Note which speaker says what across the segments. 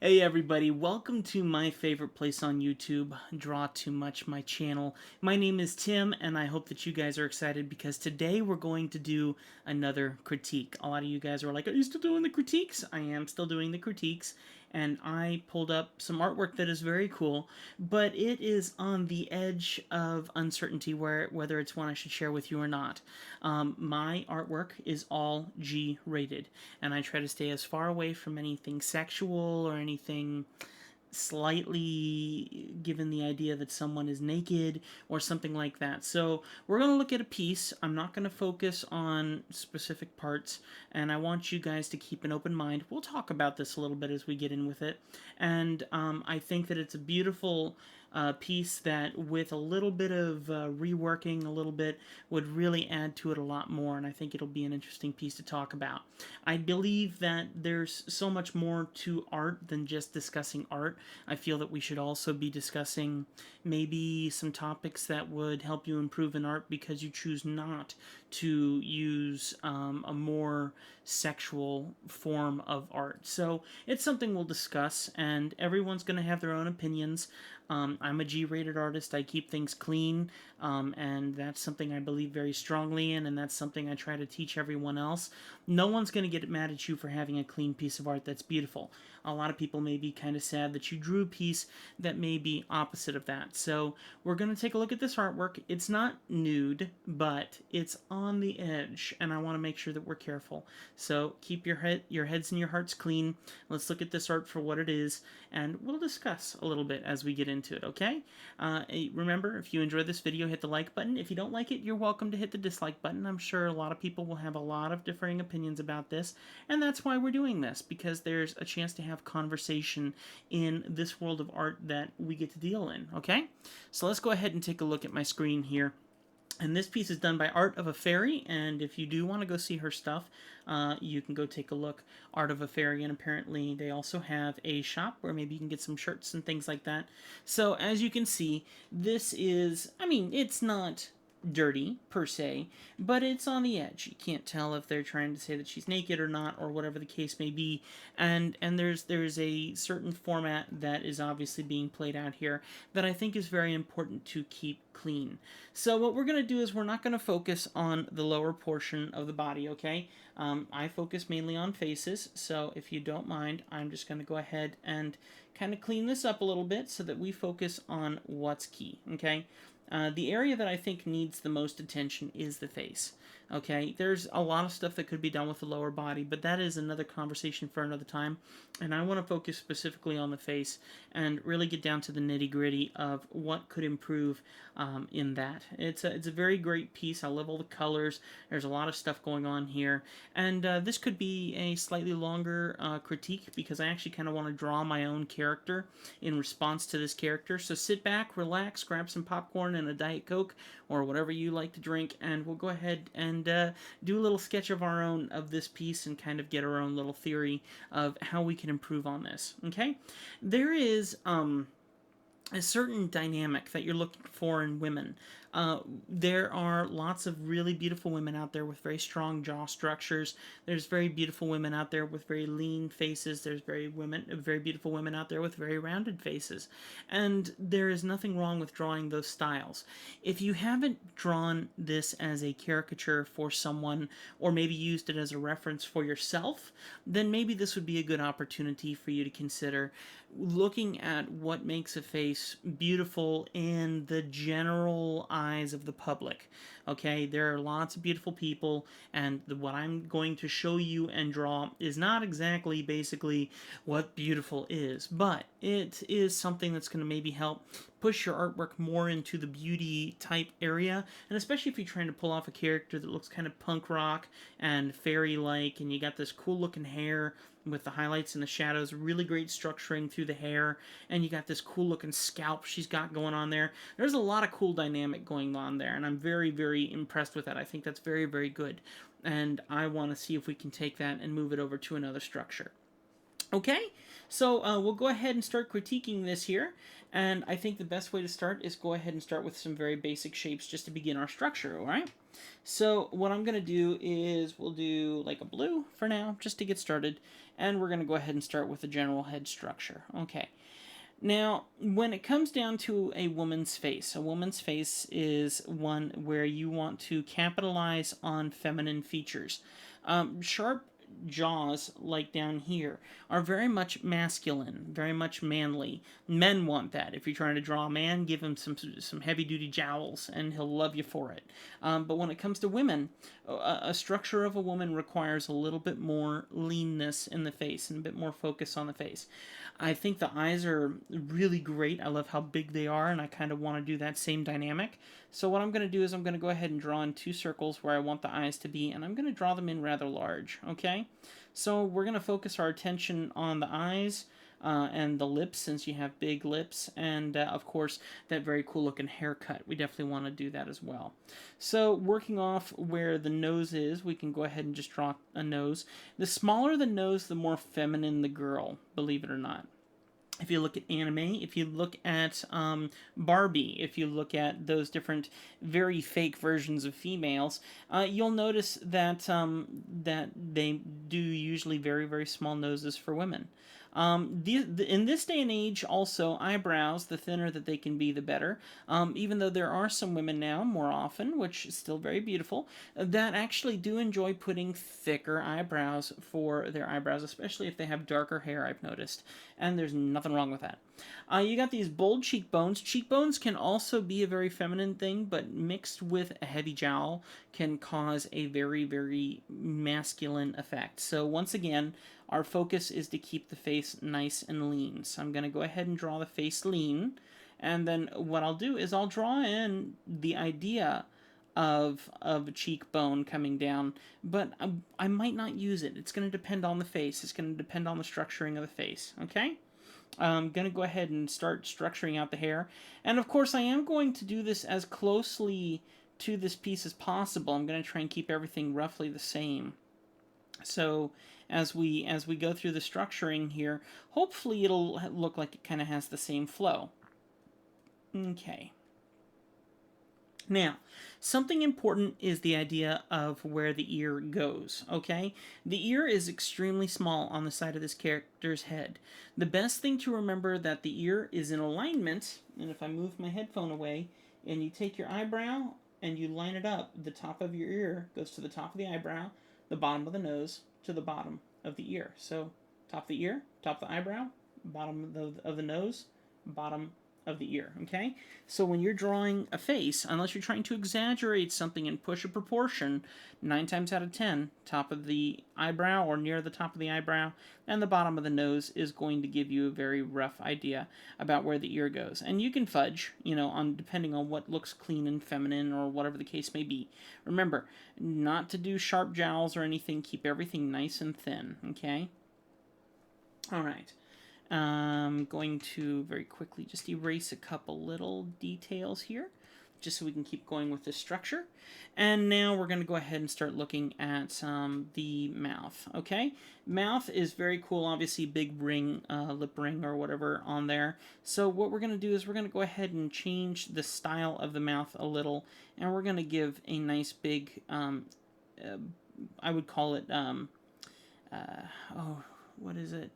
Speaker 1: Hey everybody, welcome to my favorite place on YouTube, Draw2Much, my channel. My name is Tim, and I hope that you guys are excited because today we're going to do another critique. A lot of you guys are like, are you still doing the critiques? I am still doing the critiques, and I pulled up some artwork that is very cool, but it is on the edge of uncertainty whether it's one I should share with you or not. My artwork is all G rated, and I try to stay as far away from anything sexual or anything slightly given the idea that someone is naked or something like that. So we're going to look at a piece. I'm not going to focus on specific parts, and I want you guys to keep an open mind. We'll talk about this a little bit as we get in with it, and I think that it's a beautiful piece that with a little bit of reworking a little bit would really add to it a lot more, and I think it'll be an interesting piece to talk about. I believe that there's so much more to art than just discussing art. I feel that we should also be discussing maybe some topics that would help you improve in art because you choose not to use a more sexual form of art. So it's something we'll discuss, and everyone's going to have their own opinions. I'm a G-rated artist. I keep things clean, and that's something I believe very strongly in, and that's something I try to teach everyone else. No one's going to get mad at you for having a clean piece of art that's beautiful. A lot of people may be kind of sad that you drew a piece that may be opposite of that. So we're going to take a look at this artwork. It's not nude, but it's on the edge, and I want to make sure that we're careful. So keep your heads and your hearts clean. Let's look at this art for what it is, and we'll discuss a little bit as we get into it, okay? Remember, if you enjoyed this video, hit the like button. If you don't like it, you're welcome to hit the dislike button. I'm sure a lot of people will have a lot of differing opinions about this, and that's why we're doing this, because there's a chance to have conversation in this world of art that we get to deal in, okay? So let's go ahead and take a look at my screen here. And this piece is done by Art of a Fairy, and if you do want to go see her stuff, you can go take a look. Art of a Fairy, and apparently they also have a shop where maybe you can get some shirts and things like that. So as you can see, this is, I mean, it's not dirty per se, but it's on the edge. You can't tell if they're trying to say that she's naked or not, or whatever the case may be. And there's a certain format that is obviously being played out here that I think is very important to keep clean. So what we're going to do is we're not going to focus on the lower portion of the body, okay? I focus mainly on faces, so if you don't mind, I'm just going to go ahead and kind of clean this up a little bit so that we focus on what's key, okay? The area that I think needs the most attention is the face. Okay, there's a lot of stuff that could be done with the lower body, but that is another conversation for another time. And I want to focus specifically on the face and really get down to the nitty-gritty of what could improve in that. It's a very great piece. I love all the colors. There's a lot of stuff going on here. And this could be a slightly longer critique because I actually kind of want to draw my own character in response to this character. So sit back, relax, grab some popcorn and a Diet Coke or whatever you like to drink, and we'll go ahead and do a little sketch of our own of this piece and kind of get our own little theory of how we can improve on this, okay? There is a certain dynamic that you're looking for in women. There are lots of really beautiful women out there with very strong jaw structures. There's very beautiful women out there with very lean faces. There's very beautiful women out there with very rounded faces. And there is nothing wrong with drawing those styles. If you haven't drawn this as a caricature for someone, or maybe used it as a reference for yourself, then maybe this would be a good opportunity for you to consider looking at what makes a face beautiful in the general eyes of the public. Okay, there are lots of beautiful people, and what I'm going to show you and draw is not exactly basically what beautiful is, but it is something that's going to maybe help push your artwork more into the beauty type area, and especially if you're trying to pull off a character that looks kind of punk rock and fairy-like, and you got this cool looking hair with the highlights and the shadows, really great structuring through the hair, and you got this cool looking scalp she's got going on there. There's a lot of cool dynamic going on there, and I'm very, very impressed with that. I think that's very, very good, and I want to see if we can take that and move it over to another structure. Okay, so we'll go ahead and start critiquing this here. And I think the best way to start is go ahead and start with some very basic shapes just to begin our structure, all right? So what I'm going to do is we'll do like a blue for now, just to get started. And we're going to go ahead and start with the general head structure. Okay. Now, when it comes down to a woman's face is one where you want to capitalize on feminine features. Sharp jaws, like down here, are very much masculine, very much manly. Men want that. If you're trying to draw a man, give him some heavy duty jowls, and he'll love you for it. But when it comes to women, a structure of a woman requires a little bit more leanness in the face and a bit more focus on the face. I think the eyes are really great. I love how big they are, and I kind of want to do that same dynamic. So what I'm going to do is I'm going to go ahead and draw in two circles where I want the eyes to be, and I'm going to draw them in rather large, okay? So we're going to focus our attention on the eyes and the lips, since you have big lips, and of course that very cool looking haircut. We definitely want to do that as well. So working off where the nose is, we can go ahead and just draw a nose. The smaller the nose, the more feminine the girl, believe it or not. If you look at anime, if you look at Barbie, if you look at those different very fake versions of females, you'll notice that that they do usually very, very small noses for women. In this day and age, also, eyebrows, the thinner that they can be, the better. Even though there are some women now, more often, which is still very beautiful, that actually do enjoy putting thicker eyebrows for their eyebrows, especially if they have darker hair, I've noticed. And there's nothing wrong with that. You got these bold cheekbones. Cheekbones can also be a very feminine thing, but mixed with a heavy jowl can cause a very, very masculine effect. So once again, our focus is to keep the face nice and lean. So I'm going to go ahead and draw the face lean. And then what I'll do is I'll draw in the idea of a cheekbone coming down, but I might not use it. It's going to depend on the face. It's going to depend on the structuring of the face, okay? I'm going to go ahead and start structuring out the hair. And of course, I am going to do this as closely to this piece as possible. I'm going to try and keep everything roughly the same. So as we go through the structuring here, hopefully it'll look like it kind of has the same flow. Okay. Now, something important is the idea of where the ear goes, okay? The ear is extremely small on the side of this character's head. The best thing to remember that the ear is in alignment, and if I move my headphone away, and you take your eyebrow and you line it up, the top of your ear goes to the top of the eyebrow, the bottom of the nose to the bottom of the ear. So, top of the ear, top of the eyebrow, bottom of the nose, bottom of the ear, okay? So when you're drawing a face, unless you're trying to exaggerate something and push a proportion, 9 times out of 10, top of the eyebrow or near the top of the eyebrow and the bottom of the nose is going to give you a very rough idea about where the ear goes. And you can fudge, on depending on what looks clean and feminine or whatever the case may be. Remember, not to do sharp jowls or anything. Keep everything nice and thin, okay? All right. I'm going to very quickly just erase a couple little details here, just so we can keep going with this structure. And now we're going to go ahead and start looking at the mouth, okay? Mouth is very cool, obviously big ring, lip ring or whatever on there. So what we're going to do is we're going to go ahead and change the style of the mouth a little, and we're going to give a nice big, I would call it, what is it?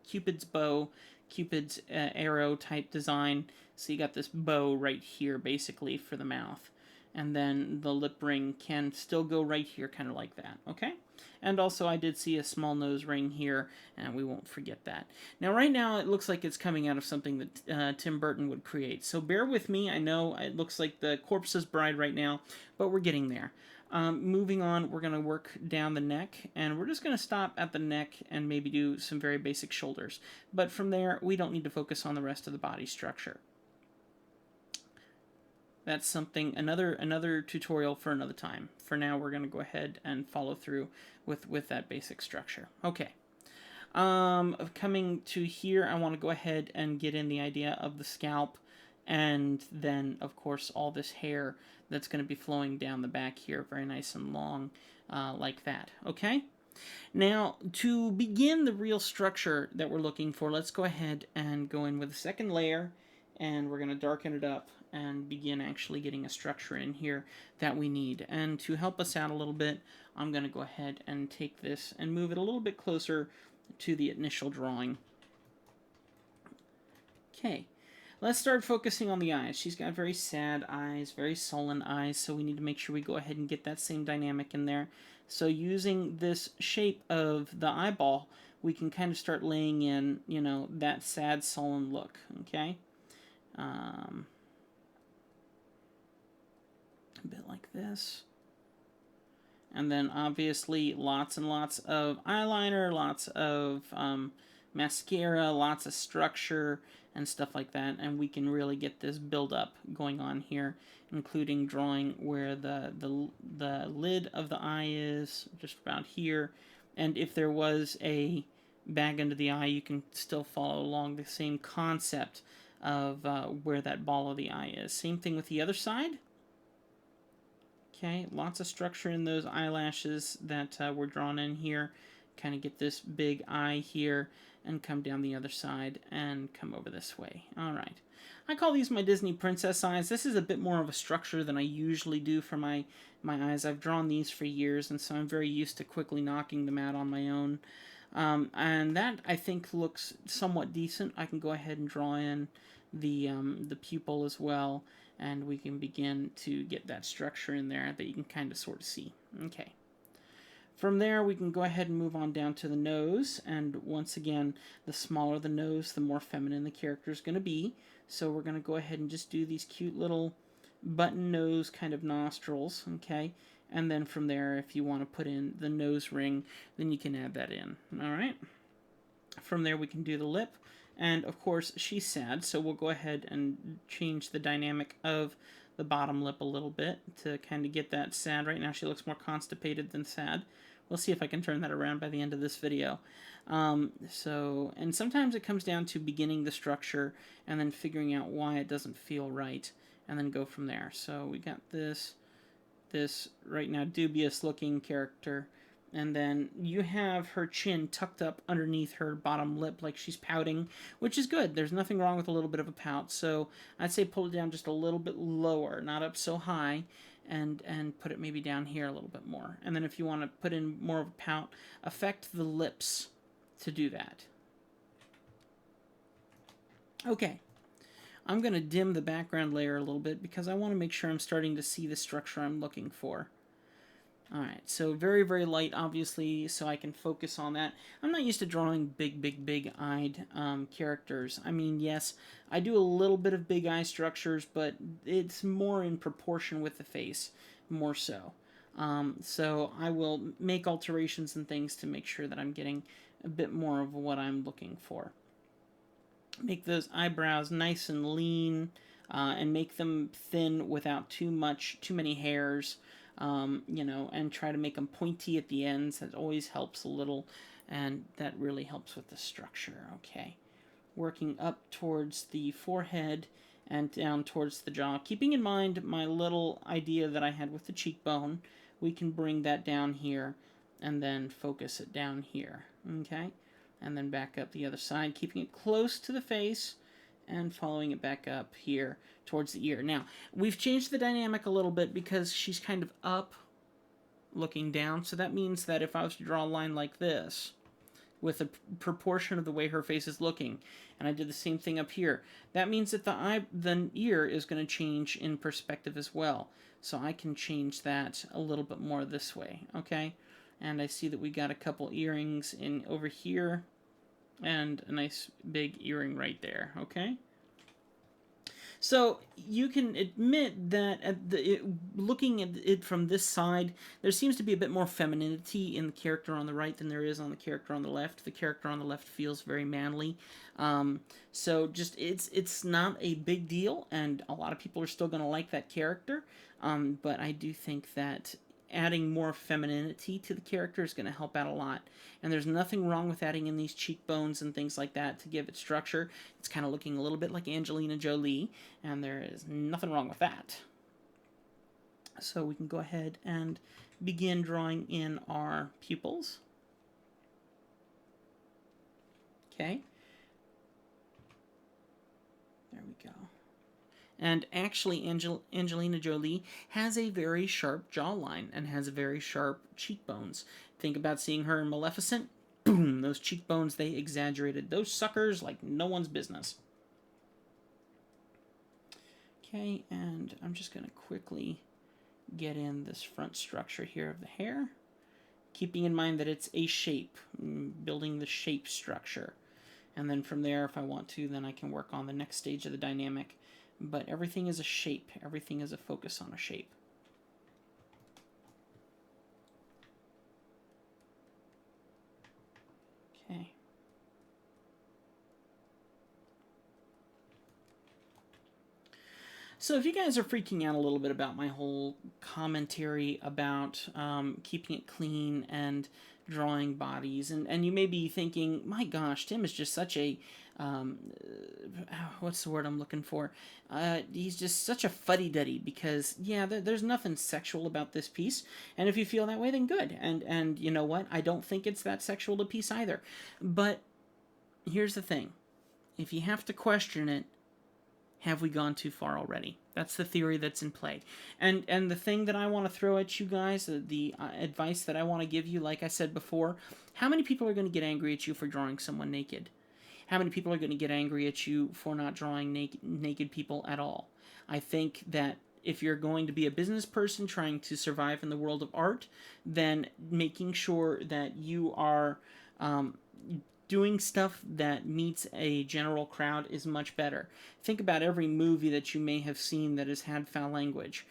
Speaker 1: Cupid's bow, Cupid's arrow type design. So you got this bow right here basically for the mouth. And then the lip ring can still go right here, kind of like that, okay? And also I did see a small nose ring here, and we won't forget that. Now right now it looks like it's coming out of something that Tim Burton would create. So bear with me, I know it looks like the corpse's bride right now, but we're getting there. Moving on, we're going to work down the neck, and we're just going to stop at the neck and maybe do some very basic shoulders. But from there, we don't need to focus on the rest of the body structure. That's something, another tutorial for another time. For now, we're going to go ahead and follow through with that basic structure. Okay. Coming to here, I want to go ahead and get in the idea of the scalp, and then, of course, all this hair that's going to be flowing down the back here, very nice and long, like that. Okay? Now, to begin the real structure that we're looking for, let's go ahead and go in with a second layer, and we're going to darken it up and begin actually getting a structure in here that we need. And to help us out a little bit, I'm going to go ahead and take this and move it a little bit closer to the initial drawing. Okay, let's start focusing on the eyes. She's got very sad eyes, very sullen eyes, so we need to make sure we go ahead and get that same dynamic in there. So using this shape of the eyeball, we can kind of start laying in, you know, that sad, sullen look, okay? A bit like this. And then obviously lots and lots of eyeliner, lots of mascara, lots of structure and stuff like that, and we can really get this build up going on here, including drawing where the lid of the eye is, just about here. And if there was a bag under the eye, you can still follow along the same concept of where that ball of the eye is. Same thing with the other side. Okay, lots of structure in those eyelashes that were drawn in here. Kind of get this big eye here and come down the other side and come over this way. All right. I call these my Disney princess eyes. This is a bit more of a structure than I usually do for my eyes. I've drawn these for years, and so I'm very used to quickly knocking them out on my own. And that, I think, looks somewhat decent. I can go ahead and draw in the pupil as well, and we can begin to get that structure in there that you can kind of sort of see. Okay. From there, we can go ahead and move on down to the nose, and once again, the smaller the nose, the more feminine the character is going to be. So we're going to go ahead and just do these cute little button nose kind of nostrils, okay? And then from there, if you want to put in the nose ring, then you can add that in, all right? From there, we can do the lip. And of course, she's sad, so we'll go ahead and change the dynamic of the bottom lip a little bit to kind of get that sad. Right now, she looks more constipated than sad. We'll see if I can turn that around by the end of this video. And sometimes it comes down to beginning the structure and then figuring out why it doesn't feel right, and then go from there. So we got this right now dubious looking character. And then you have her chin tucked up underneath her bottom lip like she's pouting, which is good. There's nothing wrong with a little bit of a pout. So I'd say pull it down just a little bit lower, not up so high, and put it maybe down here a little bit more. And then if you want to put in more of a pout, affect the lips to do that. Okay. I'm going to dim the background layer a little bit because I want to make sure I'm starting to see the structure I'm looking for. Alright, so very, very light, obviously, so I can focus on that. I'm not used to drawing big-eyed characters. I mean, yes, I do a little bit of big eye structures, but it's more in proportion with the face, more so. So I will make alterations and things to make sure that I'm getting a bit more of what I'm looking for. Make those eyebrows nice and lean, and make them thin without too many hairs. You know, and try to make them pointy at the ends. That always helps a little, and that really helps with the structure. Okay, working up towards the forehead and down towards the jaw. Keeping in mind my little idea that I had with the cheekbone, we can bring that down here and then focus it down here. Okay, and then back up the other side, keeping it close to the face and following it back up here towards the ear. Now, we've changed the dynamic a little bit because she's kind of up looking down, so that means that if I was to draw a line like this, with a proportion of the way her face is looking, and I did the same thing up here, that means that the ear is going to change in perspective as well. So I can change that a little bit more this way, okay? And I see that we got a couple earrings in over here, and a nice big earring right there, okay? So you can admit that looking at it from this side, there seems to be a bit more femininity in the character on the right than there is on the character on the left. The character on the left feels very manly. So just it's not a big deal, and a lot of people are still going to like that character. But I do think that adding more femininity to the character is going to help out a lot. And there's nothing wrong with adding in these cheekbones and things like that to give it structure. It's kind of looking a little bit like Angelina Jolie, and there is nothing wrong with that. So we can go ahead and begin drawing in our pupils. Okay. There we go. And actually, Angelina Jolie has a very sharp jawline and has very sharp cheekbones. Think about seeing her in Maleficent. Boom! Those cheekbones, they exaggerated those suckers like no one's business. Okay, and I'm just going to quickly get in this front structure here of the hair, keeping in mind that it's a shape, building the shape structure. And then from there, if I want to, then I can work on the next stage of the dynamic. But everything is a shape. Everything is a focus on a shape. Okay. So if you guys are freaking out a little bit about my whole commentary about keeping it clean and drawing bodies, and you may be thinking, my gosh, Tim is just such a, what's the word I'm looking for? He's just such a fuddy-duddy because, yeah, there's nothing sexual about this piece, and if you feel that way, then good. And you know what? I don't think it's that sexual a piece either. But here's the thing. If you have to question it, have we gone too far already? That's the theory that's in play. And the thing that I want to throw at you guys, the advice that I want to give you, like I said before, how many people are going to get angry at you for drawing someone naked? How many people are going to get angry at you for not drawing naked people at all? I think that if you're going to be a business person trying to survive in the world of art, then making sure that you are doing stuff that meets a general crowd is much better. Think about every movie that you may have seen that has had foul language.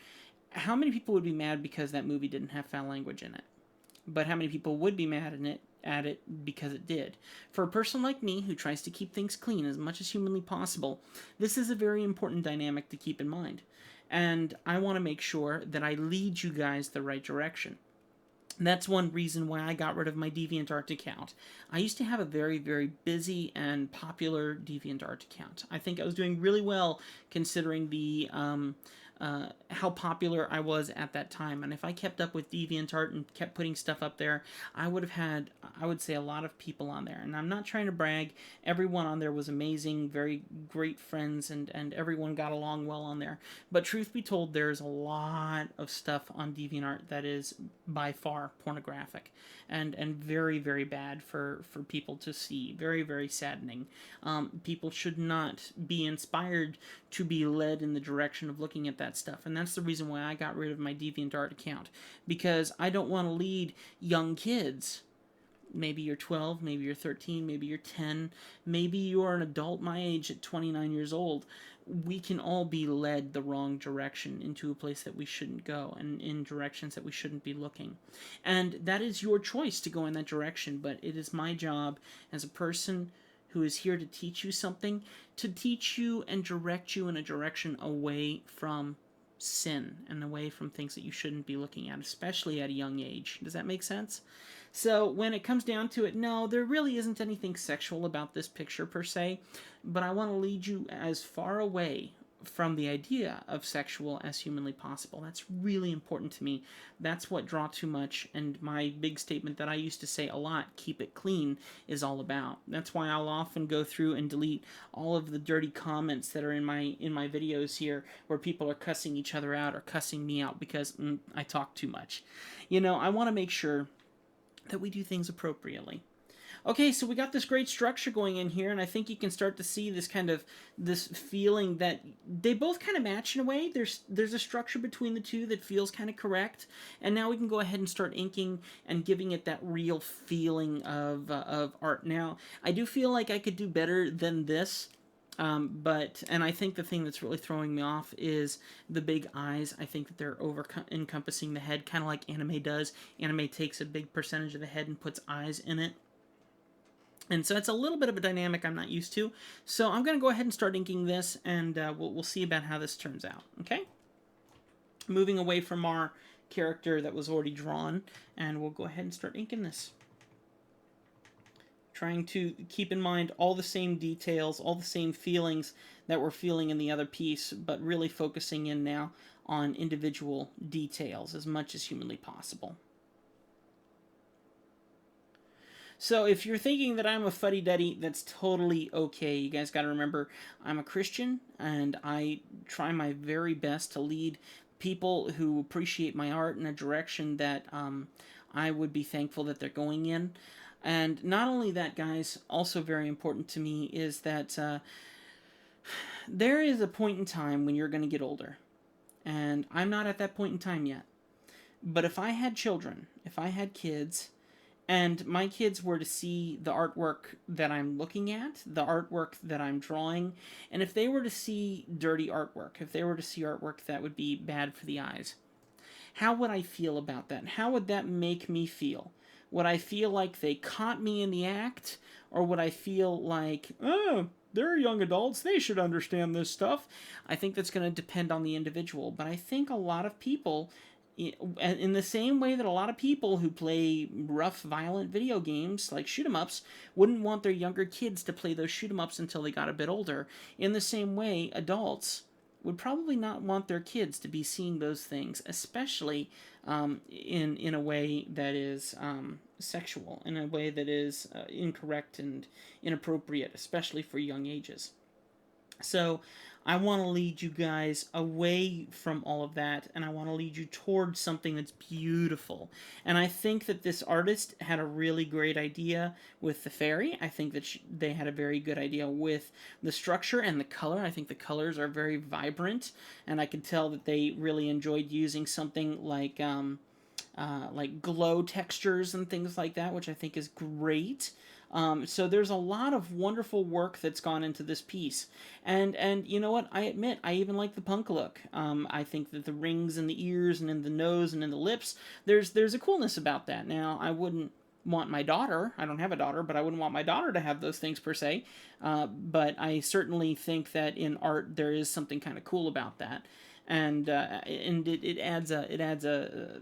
Speaker 1: How many people would be mad because that movie didn't have foul language in it? But how many people would be mad at it because it did? For a person like me who tries to keep things clean as much as humanly possible, this is a very important dynamic to keep in mind. And I want to make sure that I lead you guys the right direction. That's one reason why I got rid of my DeviantArt account. I used to have a very, very busy and popular DeviantArt account. I think I was doing really well considering the how popular I was at that time. And if I kept up with DeviantArt and kept putting stuff up there, I would have had, I would say, a lot of people on there. And I'm not trying to brag. Everyone on there was amazing, very great friends, and everyone got along well on there. But truth be told, there's a lot of stuff on DeviantArt that is by far pornographic and very, very bad for people to see. Very, very saddening. People should not be inspired to be led in the direction of looking at that stuff. And that's the reason why I got rid of my DeviantArt account. Because I don't want to lead young kids. Maybe you're 12, maybe you're 13, maybe you're 10, maybe you're an adult my age at 29 years old. We can all be led the wrong direction into a place that we shouldn't go and in directions that we shouldn't be looking. And that is your choice to go in that direction, but it is my job as a person who is here to teach you something, to teach you and direct you in a direction away from sin and away from things that you shouldn't be looking at, especially at a young age. Does that make sense? So when it comes down to it, no, there really isn't anything sexual about this picture per se, but I want to lead you as far away from the idea of sexual as humanly possible. That's really important to me. That's what Draw2Much and my big statement that I used to say a lot, keep it clean, is all about. That's why I'll often go through and delete all of the dirty comments that are in my videos here where people are cussing each other out or cussing me out because I talk too much. You know, I want to make sure that we do things appropriately. Okay, so we got this great structure going in here, and I think you can start to see this kind of, this feeling that they both kind of match in a way. There's a structure between the two that feels kind of correct, and now we can go ahead and start inking and giving it that real feeling of art. Now, I do feel like I could do better than this, and I think the thing that's really throwing me off is the big eyes. I think that they're encompassing the head, kind of like anime does. Anime takes a big percentage of the head and puts eyes in it. And so it's a little bit of a dynamic I'm not used to. So I'm going to go ahead and start inking this, and we'll see about how this turns out, okay? Moving away from our character that was already drawn, and we'll go ahead and start inking this. Trying to keep in mind all the same details, all the same feelings that we're feeling in the other piece, but really focusing in now on individual details as much as humanly possible. So if you're thinking that I'm a fuddy-duddy, that's totally okay. You guys got to remember, I'm a Christian, and I try my very best to lead people who appreciate my art in a direction that I would be thankful that they're going in. And not only that, guys, also very important to me is that there is a point in time when you're going to get older. And I'm not at that point in time yet. But if I had children, if I had kids, and my kids were to see the artwork that I'm looking at, the artwork that I'm drawing, and if they were to see dirty artwork, if they were to see artwork that would be bad for the eyes, how would I feel about that? How would that make me feel? Would I feel like they caught me in the act? Or would I feel like, oh, they're young adults, they should understand this stuff? I think that's going to depend on the individual. But I think a lot of people, in the same way that a lot of people who play rough, violent video games like shoot 'em ups wouldn't want their younger kids to play those shoot 'em ups until they got a bit older, in the same way, adults would probably not want their kids to be seeing those things, especially in a way that is sexual, in a way that is incorrect and inappropriate, especially for young ages. So I want to lead you guys away from all of that, and I want to lead you towards something that's beautiful. And I think that this artist had a really great idea with the fairy. I think that they had a very good idea with the structure and the color. I think the colors are very vibrant, and I could tell that they really enjoyed using something like glow textures and things like that, which I think is great. So there's a lot of wonderful work that's gone into this piece, and you know what? I admit I even like the punk look. I think that the rings in the ears and in the nose and in the lips, there's a coolness about that. Now I wouldn't want my daughter. I don't have a daughter, but I wouldn't want my daughter to have those things per se. But I certainly think that in art there is something kind of cool about that, and it adds a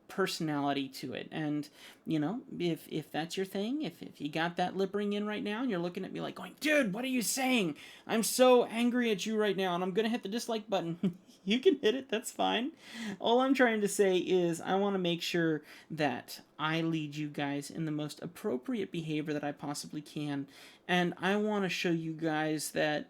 Speaker 1: personality to it. And you know, if that's your thing, if you got that lip ring in right now and you're looking at me like going, dude, what are you saying? I'm so angry at you right now and I'm gonna hit the dislike button. You can hit it, that's fine. All I'm trying to say is I want to make sure that I lead you guys in the most appropriate behavior that I possibly can, and I want to show you guys that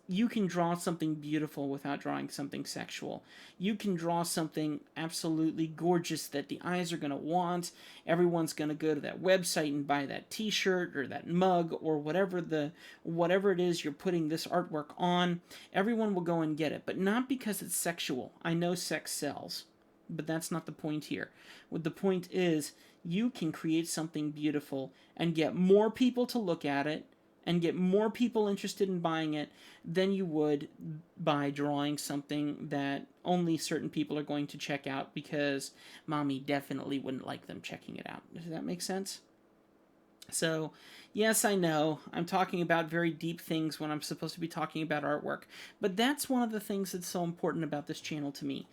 Speaker 1: you can draw something beautiful without drawing something sexual. You can draw something absolutely gorgeous that the eyes are going to want. Everyone's going to go to that website and buy that t-shirt or that mug or whatever it is you're putting this artwork on. Everyone will go and get it, but not because it's sexual. I know sex sells, but that's not the point here. What the point is, you can create something beautiful and get more people to look at it and get more people interested in buying it than you would by drawing something that only certain people are going to check out because mommy definitely wouldn't like them checking it out. Does that make sense? So, yes, I know I'm talking about very deep things when I'm supposed to be talking about artwork, but that's one of the things that's so important about this channel to me.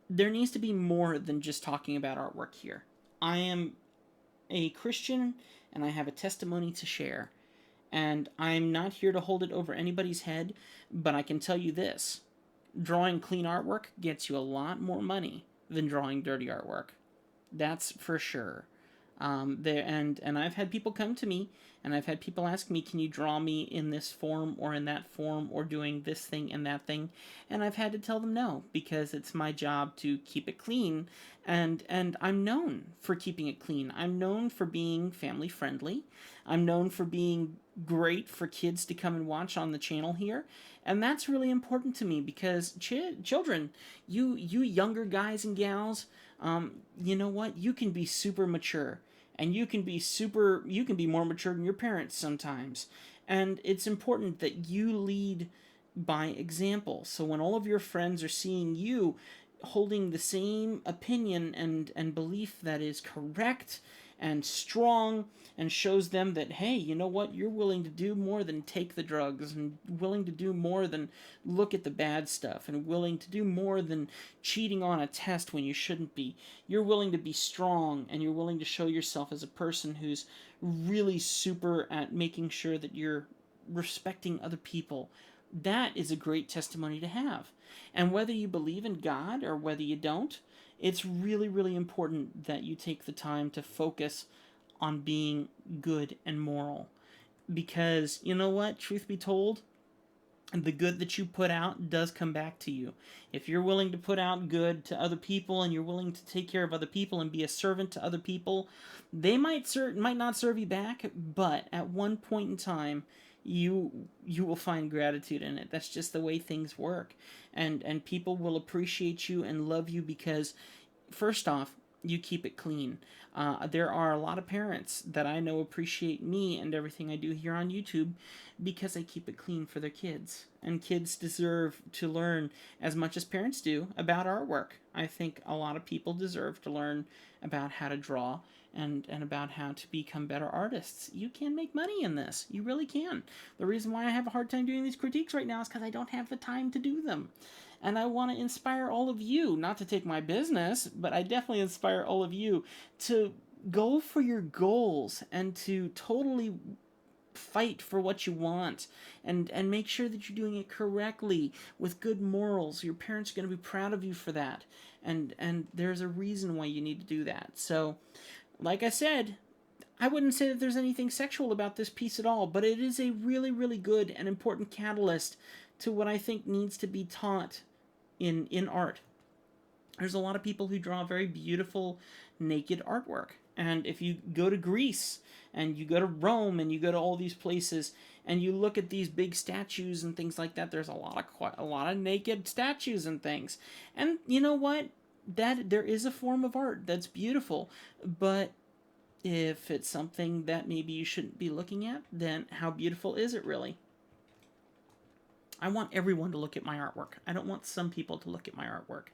Speaker 1: There needs to be more than just talking about artwork here. I am a Christian and I have a testimony to share. And I'm not here to hold it over anybody's head, but I can tell you this. Drawing clean artwork gets you a lot more money than drawing dirty artwork. That's for sure. And I've had people come to me, and I've had people ask me, can you draw me in this form or in that form or doing this thing and that thing? And I've had to tell them no, because it's my job to keep it clean, and I'm known for keeping it clean. I'm known for being family friendly. I'm known for being great for kids to come and watch on the channel here, and that's really important to me because children, you younger guys and gals, you know what? You can be super mature, and you can be more mature than your parents sometimes, and it's important that you lead by example. So when all of your friends are seeing you holding the same opinion and belief that is correct and strong and shows them that, hey, you know what, you're willing to do more than take the drugs and willing to do more than look at the bad stuff and willing to do more than cheating on a test when you shouldn't be. You're willing to be strong and you're willing to show yourself as a person who's really super at making sure that you're respecting other people. That is a great testimony to have. And whether you believe in God or whether you don't, it's really, really important that you take the time to focus on being good and moral. Because, you know what, truth be told, the good that you put out does come back to you. If you're willing to put out good to other people and you're willing to take care of other people and be a servant to other people, they might not serve you back, but at one point in time, you will find gratitude in it. That's just the way things work, and people will appreciate you and love you because, first off, you keep it clean. There are a lot of parents that I know appreciate me and everything I do here on YouTube because I keep it clean for their kids. And kids deserve to learn as much as parents do about artwork. I think a lot of people deserve to learn about how to draw and about how to become better artists. You can make money in this. You really can. The reason why I have a hard time doing these critiques right now is because I don't have the time to do them. And I want to inspire all of you, not to take my business, but I definitely inspire all of you to go for your goals and to totally fight for what you want and make sure that you're doing it correctly with good morals. Your parents are going to be proud of you for that. And there's a reason why you need to do that. So, like I said, I wouldn't say that there's anything sexual about this piece at all, but it is a really, really good and important catalyst to what I think needs to be taught in art. There's a lot of people who draw very beautiful naked artwork. And if you go to Greece and you go to Rome and you go to all these places and you look at these big statues and things like that, there's quite a lot of naked statues and things. And you know what? That there is a form of art that's beautiful, but if it's something that maybe you shouldn't be looking at, then how beautiful is it really? I want everyone to look at my artwork. I don't want some people to look at my artwork.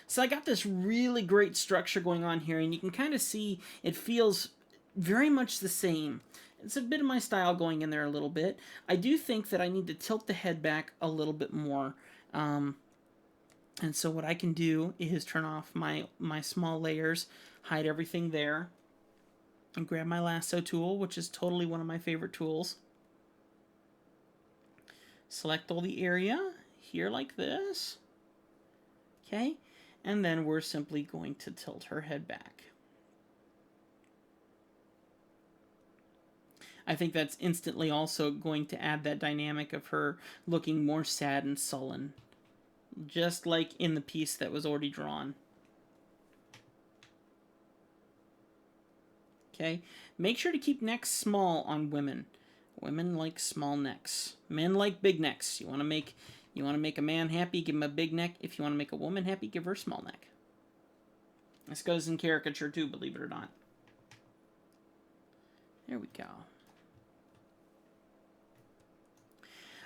Speaker 1: So I got this really great structure going on here, and you can kind of see it feels very much the same. It's a bit of my style going in there a little bit. I do think that I need to tilt the head back a little bit more. And so what I can do is turn off my small layers, hide everything there, and grab my lasso tool, which is totally one of my favorite tools. Select all the area here like this. Okay, and then we're simply going to tilt her head back. I think that's instantly also going to add that dynamic of her looking more sad and sullen, just like in the piece that was already drawn. Okay, make sure to keep necks small on women. Women like small necks. Men like big necks. You want to make a man happy, give him a big neck. If you want to make a woman happy, give her a small neck. This goes in caricature too, believe it or not. There we go.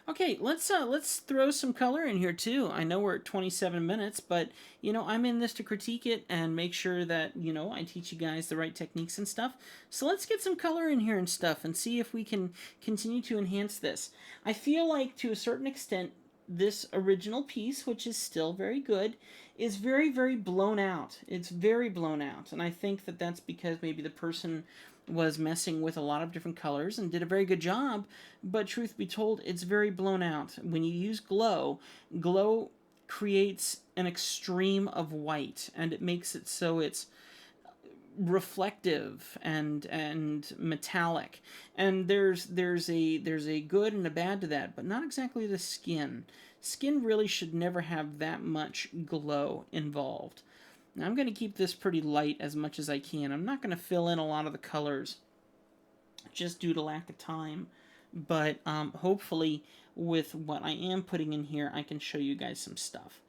Speaker 1: Okay, let's throw some color in here too. I know we're at 27 minutes, but you know, I'm in this to critique it and make sure that, you know, I teach you guys the right techniques and stuff. So let's get some color in here and stuff and see if we can continue to enhance this. I feel like to a certain extent this original piece, which is still very good, is very, very blown out. It's very blown out, and I think that that's because maybe the person was messing with a lot of different colors and did a very good job, but truth be told, it's very blown out. When you use glow, glow creates an extreme of white, and it makes it so it's reflective and metallic. And there's a good and a bad to that, but not exactly the skin. Skin really should never have that much glow involved. Now I'm going to keep this pretty light as much as I can. I'm not going to fill in a lot of the colors just due to lack of time, but hopefully with what I am putting in here, I can show you guys some stuff.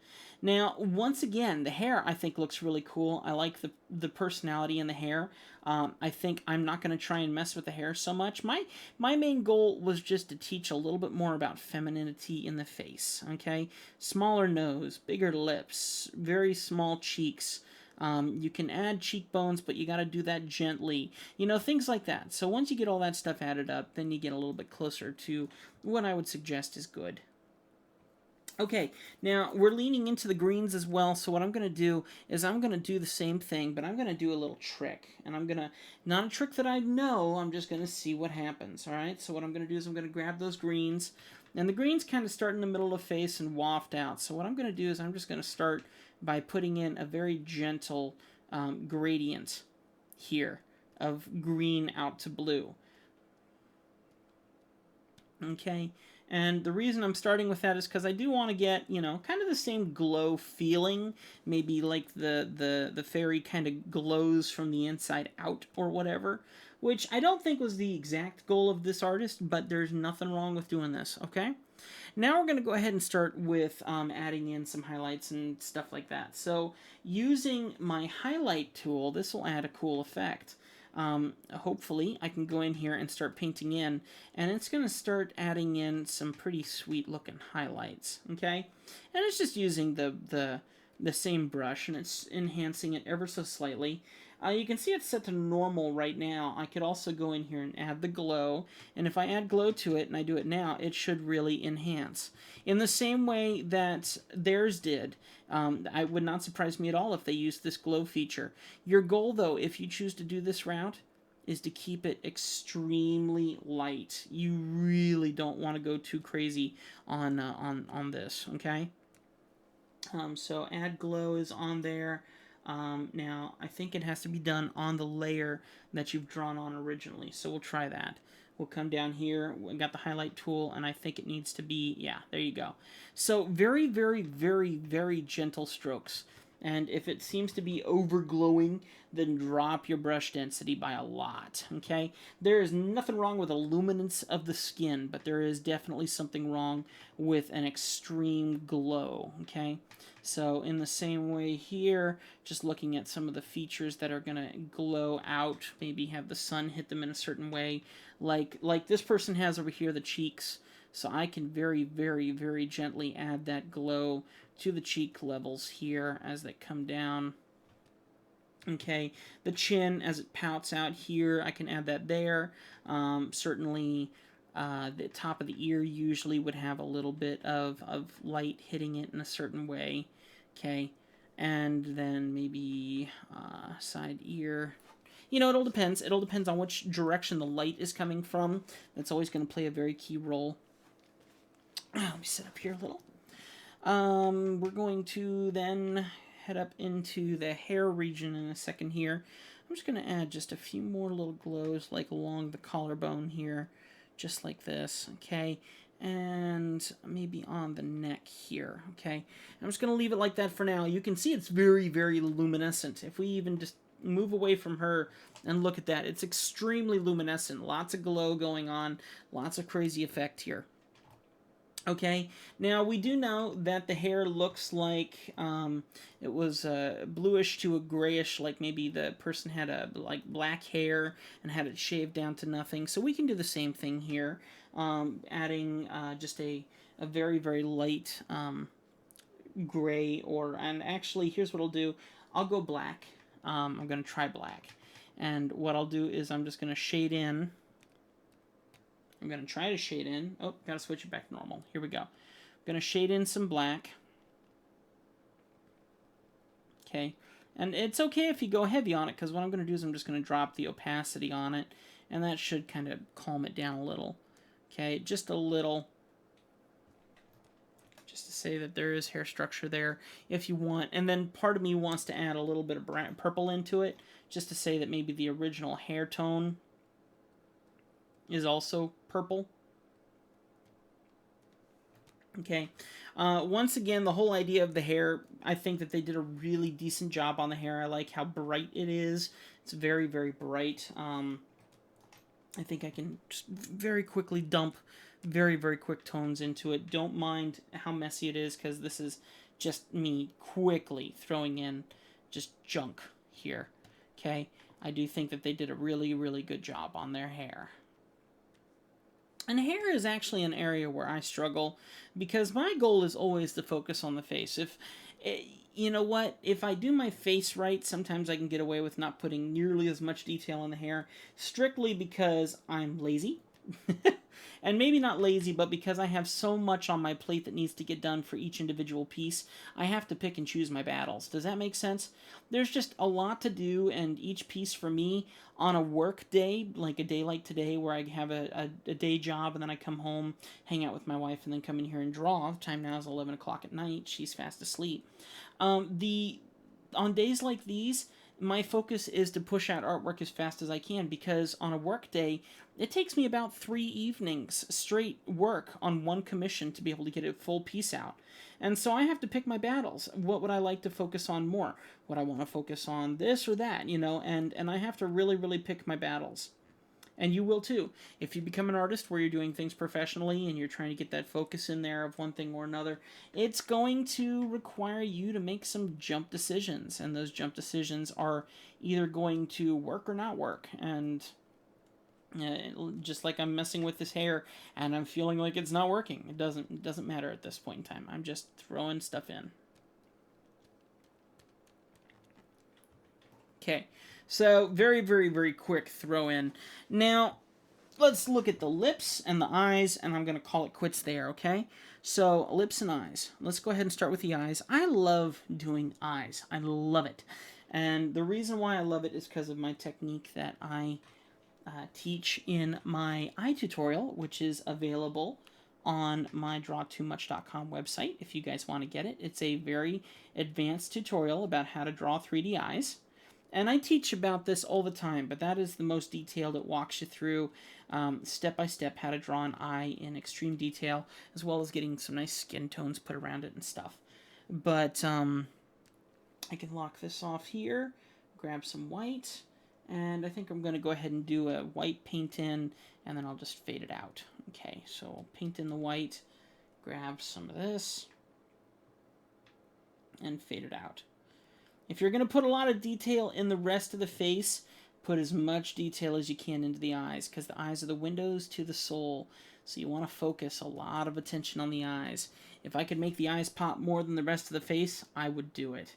Speaker 1: Now, once again, the hair I think looks really cool. I like the personality in the hair. I think I'm not going to try and mess with the hair so much. My main goal was just to teach a little bit more about femininity in the face, okay? Smaller nose, bigger lips, very small cheeks. You can add cheekbones, but you got to do that gently. You know, things like that. So once you get all that stuff added up, then you get a little bit closer to what I would suggest is good. Okay, now we're leaning into the greens as well, so what I'm going to do is I'm going to do the same thing, but I'm going to do a little trick. And I'm going to, not a trick that I know, I'm just going to see what happens, alright? So what I'm going to do is I'm going to grab those greens, and the greens kind of start in the middle of the face and waft out. So what I'm going to do is I'm just going to start by putting in a very gentle gradient here of green out to blue. Okay, and the reason I'm starting with that is because I do want to get, you know, kind of the same glow feeling. Maybe like the fairy kind of glows from the inside out or whatever, which I don't think was the exact goal of this artist, but there's nothing wrong with doing this, okay? Now we're going to go ahead and start with adding in some highlights and stuff like that. So using my highlight tool, this will add a cool effect. Hopefully I can go in here and start painting in, and it's going to start adding in some pretty sweet looking highlights, okay? And it's just using the same brush, and it's enhancing it ever so slightly. You can see it's set to normal right now. I could also go in here and add the glow, and if I add glow to it and I do it now, it should really enhance. In the same way that theirs did, I would not surprise me at all if they used this glow feature. Your goal, though, if you choose to do this route, is to keep it extremely light. You really don't want to go too crazy on this, okay? So add glow is on there. Now, I think it has to be done on the layer that you've drawn on originally, so we'll try that. We'll come down here, we got the highlight tool, and I think it needs to be, yeah, there you go. So very, very, very, very gentle strokes. And if it seems to be over glowing, then drop your brush density by a lot, okay? There is nothing wrong with the luminance of the skin, but there is definitely something wrong with an extreme glow, okay? So in the same way here, just looking at some of the features that are going to glow out, maybe have the sun hit them in a certain way, like this person has over here, the cheeks. So I can very, very, very gently add that glow to the cheek levels here as they come down. Okay, the chin as it pouts out here, I can add that there. Certainly the top of the ear usually would have a little bit of light hitting it in a certain way. Okay, and then maybe side ear. You know, it all depends. It all depends on which direction the light is coming from. That's always going to play a very key role. Let me sit up here a little. We're going to then head up into the hair region in a second here. I'm just going to add just a few more little glows, like along the collarbone here, just like this, okay? And maybe on the neck here, okay? I'm just going to leave it like that for now. You can see it's very, very luminescent. If we even just move away from her and look at that, it's extremely luminescent. Lots of glow going on, lots of crazy effect here. Okay, now we do know that the hair looks like it was bluish to a grayish, like maybe the person had a black hair and had it shaved down to nothing. So we can do the same thing here, adding just a very, very light gray, and actually here's what I'll do. I'll go black. I'm going to try black. And what I'll do is I'm just going to shade in. I'm going to try to shade in. Oh, got to switch it back to normal. Here we go. I'm going to shade in some black. Okay. And it's okay if you go heavy on it, because what I'm going to do is I'm just going to drop the opacity on it, and that should kind of calm it down a little. Okay, just a little. Just to say that there is hair structure there if you want. And then part of me wants to add a little bit of purple into it, just to say that maybe the original hair tone is also purple. Okay. Once again, the whole idea of the hair, I think that they did a really decent job on the hair. I like how bright it is. It's very, very bright. I think I can just very quickly dump very, very quick tones into it. Don't mind how messy it is, because this is just me quickly throwing in just junk here. Okay. I do think that they did a really, really good job on their hair. And hair is actually an area where I struggle, because my goal is always to focus on the face. You know what? If I do my face right, sometimes I can get away with not putting nearly as much detail in the hair, strictly because I'm lazy. And maybe not lazy, but because I have so much on my plate that needs to get done for each individual piece, I have to pick and choose my battles. Does that make sense? There's just a lot to do, and each piece for me on a work day, like a day like today where I have a day job and then I come home, hang out with my wife, and then come in here and draw. The time now is 11 o'clock at night. She's fast asleep. On days like these, my focus is to push out artwork as fast as I can, because on a work day, it takes me about 3 evenings straight work on one commission to be able to get a full piece out. And so I have to pick my battles. What would I like to focus on more? Would I want to focus on this or that, and I have to really, really pick my battles. And you will too. If you become an artist where you're doing things professionally and you're trying to get that focus in there of one thing or another, it's going to require you to make some jump decisions. And those jump decisions are either going to work or not work. And just like I'm messing with this hair and I'm feeling like it's not working. It doesn't matter at this point in time. I'm just throwing stuff in. Okay. So, very, very, very quick throw in. Now, let's look at the lips and the eyes, and I'm going to call it quits there, okay? So, lips and eyes. Let's go ahead and start with the eyes. I love doing eyes. I love it. And the reason why I love it is because of my technique that I teach in my eye tutorial, which is available on my Draw2Much.com website if you guys want to get it. It's a very advanced tutorial about how to draw 3D eyes. And I teach about this all the time, but that is the most detailed. It walks you through step by step how to draw an eye in extreme detail, as well as getting some nice skin tones put around it and stuff. But I can lock this off here, grab some white, and I think I'm going to go ahead and do a white paint in, and then I'll just fade it out. Okay, so I'll paint in the white, grab some of this, and fade it out. If you're going to put a lot of detail in the rest of the face, put as much detail as you can into the eyes, because the eyes are the windows to the soul. So you want to focus a lot of attention on the eyes. If I could make the eyes pop more than the rest of the face, I would do it.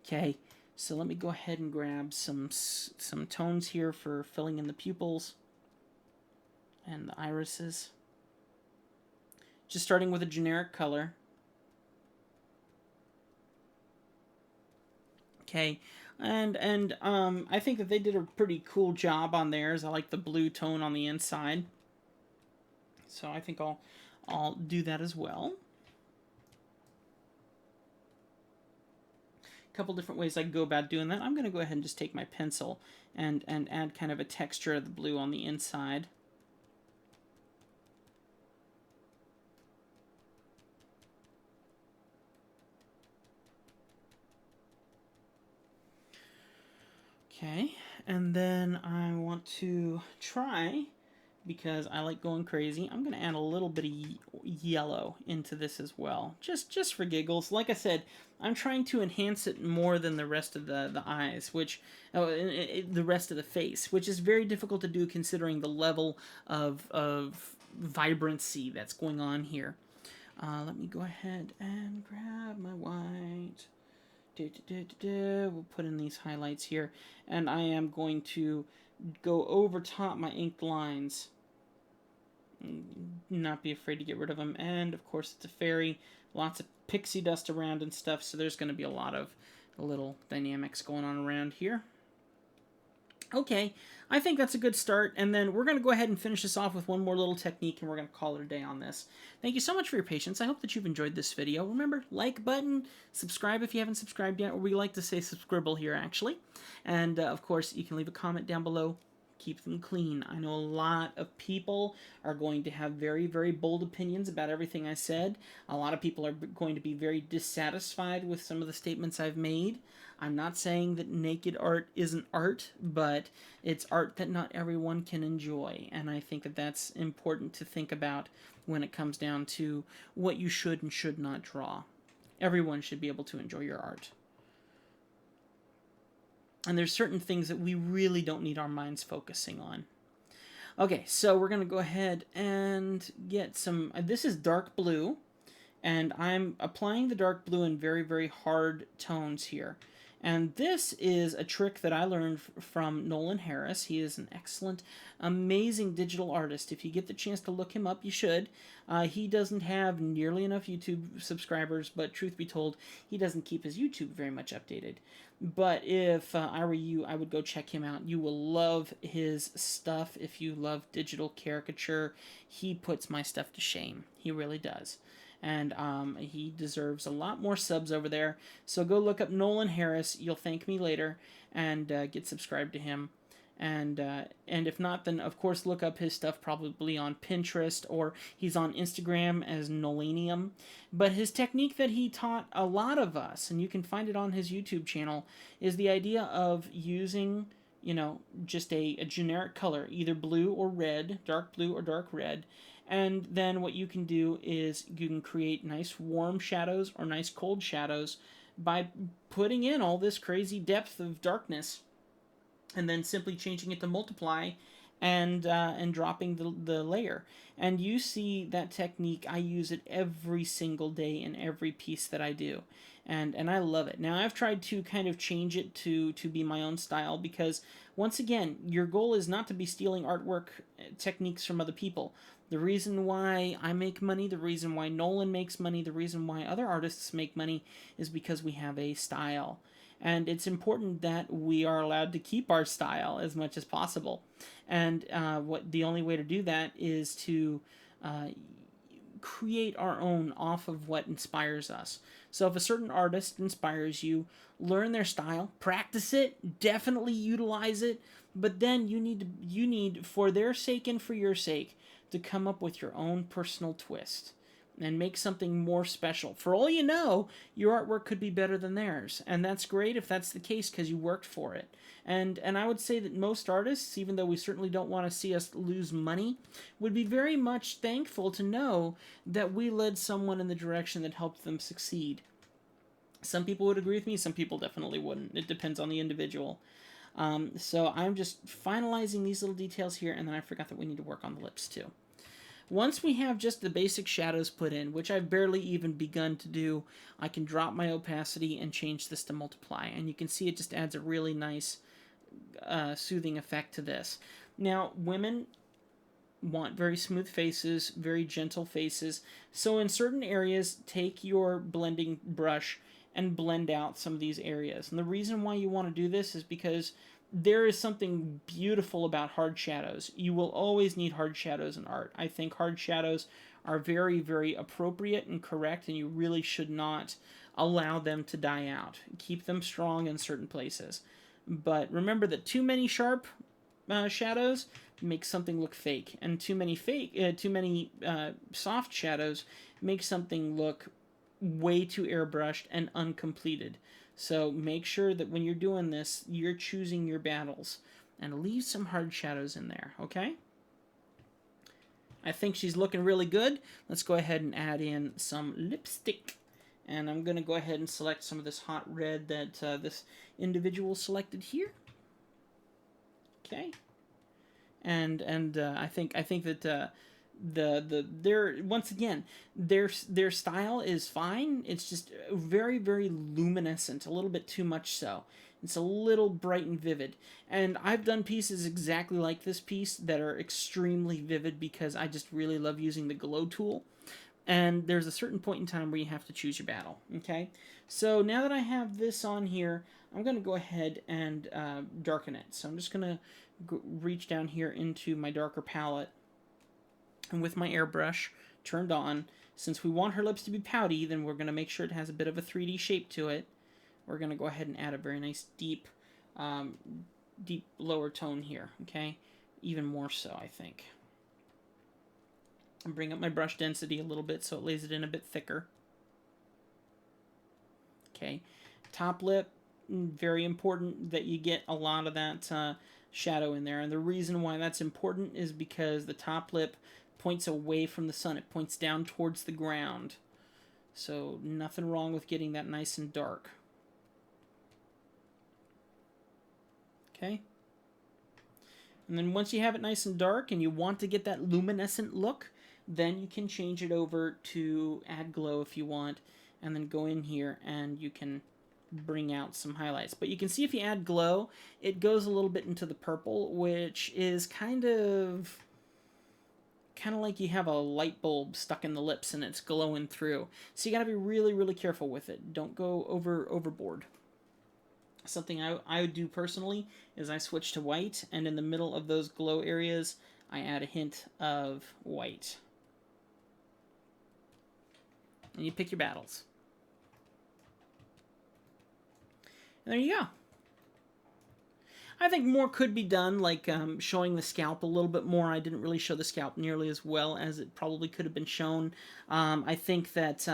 Speaker 1: Okay, so let me go ahead and grab some tones here for filling in the pupils and the irises. Just starting with a generic color. Okay, and I think that they did a pretty cool job on theirs. I like the blue tone on the inside, so I think I'll do that as well. A couple different ways I can go about doing that. I'm going to go ahead and just take my pencil and add kind of a texture of the blue on the inside. Okay, and then I want to try, because I like going crazy, I'm going to add a little bit of yellow into this as well, just for giggles. Like I said, I'm trying to enhance it more than the rest of the eyes, which the rest of the face, which is very difficult to do considering the level of vibrancy that's going on here. Let me go ahead and grab my white. We'll put in these highlights here, and I am going to go over top my inked lines. Not be afraid to get rid of them, and of course it's a fairy, lots of pixie dust around and stuff, so there's going to be a lot of little dynamics going on around here. Okay, I think that's a good start, and then we're going to go ahead and finish this off with one more little technique, and we're going to call it a day on this. Thank you so much for your patience. I hope that you've enjoyed this video. Remember, like button, subscribe if you haven't subscribed yet, or we like to say subscribble here, actually. And, of course, you can leave a comment down below. Keep them clean. I know a lot of people are going to have very, very bold opinions about everything I said. A lot of people are going to be very dissatisfied with some of the statements I've made. I'm not saying that naked art isn't art, but it's art that not everyone can enjoy. And I think that that's important to think about when it comes down to what you should and should not draw. Everyone should be able to enjoy your art. And there's certain things that we really don't need our minds focusing on. Okay, so we're going to go ahead and get some... This is dark blue, and I'm applying the dark blue in very, very hard tones here. And this is a trick that I learned from Nolan Harris. He is an excellent, amazing digital artist. If you get the chance to look him up, you should. He doesn't have nearly enough YouTube subscribers, but truth be told, he doesn't keep his YouTube very much updated. But if I were you, I would go check him out. You will love his stuff if you love digital caricature. He puts my stuff to shame. He really does. and he deserves a lot more subs over there. So go look up Nolan Harris. You'll thank me later, and get subscribed to him. And if not, then of course look up his stuff probably on Pinterest, or he's on Instagram as Nolanium. But his technique that he taught a lot of us, and you can find it on his YouTube channel, is the idea of using, just a generic color, either blue or red, dark blue or dark red. And then what you can do is you can create nice warm shadows or nice cold shadows by putting in all this crazy depth of darkness, and then simply changing it to multiply, and dropping the layer. And you see that technique, I use it every single day in every piece that I do. And I love it. Now I've tried to kind of change it to be my own style, because once again, your goal is not to be stealing artwork techniques from other people. The reason why I make money, the reason why Nolan makes money, the reason why other artists make money is because we have a style. And it's important that we are allowed to keep our style as much as possible. And what the only way to do that is to create our own off of what inspires us. So if a certain artist inspires you, learn their style, practice it, definitely utilize it, but then you need for their sake and for your sake to come up with your own personal twist and make something more special. For all you know, your artwork could be better than theirs, and that's great if that's the case because you worked for it. And I would say that most artists, even though we certainly don't want to see us lose money, would be very much thankful to know that we led someone in the direction that helped them succeed. Some people would agree with me, some people definitely wouldn't. It depends on the individual. So I'm just finalizing these little details here, and then I forgot that we need to work on the lips too. Once we have just the basic shadows put in, which I've barely even begun to do, I can drop my opacity and change this to multiply. And you can see it just adds a really nice soothing effect to this. Now, women want very smooth faces, very gentle faces. So in certain areas, take your blending brush and blend out some of these areas. And the reason why you want to do this is because there is something beautiful about hard shadows. You will always need hard shadows in art. I think hard shadows are very, very appropriate and correct, and you really should not allow them to die out. Keep them strong in certain places. But remember that too many sharp shadows make something look fake, and too many soft shadows make something look way too airbrushed and uncompleted. So make sure that when you're doing this, you're choosing your battles, and leave some hard shadows in there, okay? I think she's looking really good. Let's go ahead and add in some lipstick. And I'm going to go ahead and select some of this hot red that this individual selected here. Okay. And I think that their once again, their style is fine. It's just very, very luminescent, a little bit too much so. It's a little bright and vivid. And I've done pieces exactly like this piece that are extremely vivid because I just really love using the glow tool. And there's a certain point in time where you have to choose your battle, okay? So now that I have this on here, I'm going to go ahead and darken it. So I'm just going to reach down here into my darker palette, and with my airbrush turned on, since we want her lips to be pouty, then we're going to make sure it has a bit of a 3D shape to it. We're going to go ahead and add a very nice deep lower tone here, okay? Even more so, I think. And bring up my brush density a little bit so it lays it in a bit thicker. Okay, top lip, very important that you get a lot of that shadow in there. And the reason why that's important is because the top lip points away from the sun. It points down towards the ground. So nothing wrong with getting that nice and dark. Okay. And then once you have it nice and dark and you want to get that luminescent look, then you can change it over to add glow if you want, and then go in here and you can bring out some highlights. But you can see if you add glow, it goes a little bit into the purple, which is kind of like you have a light bulb stuck in the lips and it's glowing through. So you got to be really, really careful with it. Don't go overboard. Something I would do personally is I switch to white, and in the middle of those glow areas, I add a hint of white. And you pick your battles. And there you go. I think more could be done, like showing the scalp a little bit more. I didn't really show the scalp nearly as well as it probably could have been shown. I think that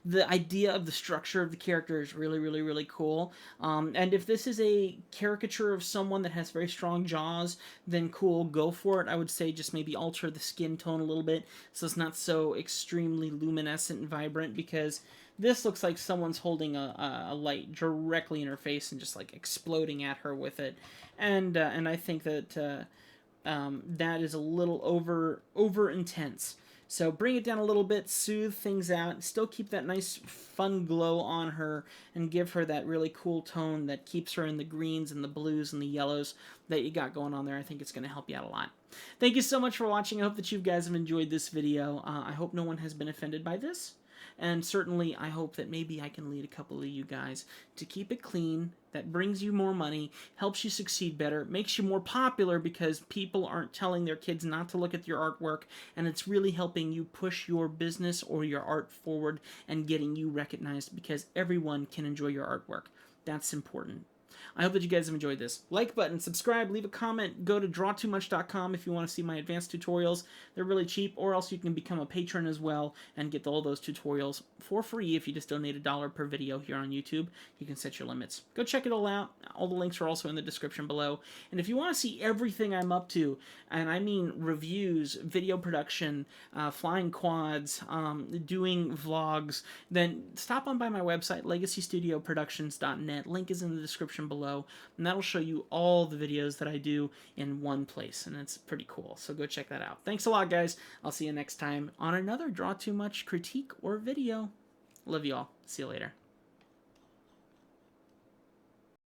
Speaker 1: the idea of the structure of the character is really, really, really cool. And if this is a caricature of someone that has very strong jaws, then cool, go for it. I would say just maybe alter the skin tone a little bit so it's not so extremely luminescent and vibrant, because this looks like someone's holding a light directly in her face and just like exploding at her with it, and I think that that is a little over intense. So bring it down a little bit, soothe things out, still keep that nice fun glow on her, and give her that really cool tone that keeps her in the greens and the blues and the yellows that you got going on there. I think it's going to help you out a lot. Thank you so much for watching. I hope that you guys have enjoyed this video. I hope no one has been offended by this. And certainly, I hope that maybe I can lead a couple of you guys to keep it clean. That brings you more money, helps you succeed better, makes you more popular because people aren't telling their kids not to look at your artwork, and it's really helping you push your business or your art forward and getting you recognized, because everyone can enjoy your artwork. That's important. I hope that you guys have enjoyed this. Like button, subscribe, leave a comment, go to draw2much.com if you want to see my advanced tutorials. They're really cheap, or else you can become a patron as well and get all those tutorials for free if you just donate $1 per video here on YouTube. You can set your limits. Go check it all out. All the links are also in the description below. And if you want to see everything I'm up to, and I mean reviews, video production, flying quads, doing vlogs, then stop on by my website, legacystudioproductions.net. Link is in the description below, and that'll show you all the videos that I do in one place, and it's pretty cool. So go check that out. Thanks a lot, guys. I'll see you next time on another Draw2Much critique or video. Love you all. See you later.